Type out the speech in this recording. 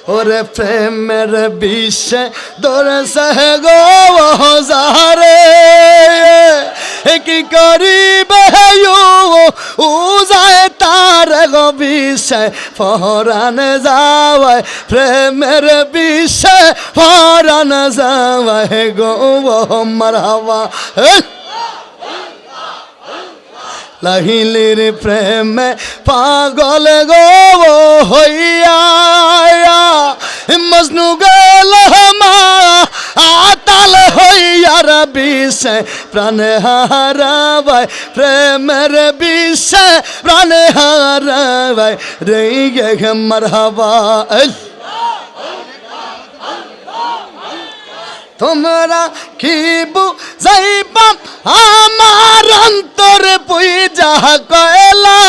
ওরে প্রেমের বিশ্বে দরসে গো যারে কি করিবে ও যায় তার গো বিশ্বে পরাণ যাওয়ায় প্রেমের বিশ্বে পরাণ যাওয়ায় গো মারহাবা লাহিলির প্রেমে পাগল গো হইয়া মজনু গেল আতাল হইয়ার বিষে প্রাণে হারাবাই প্রেমের বিষে প্রাণে হারাবাই রে গে মারহাবা তোমরা কি বুঝাইবা আমার অন্তর পুইজা কয়লা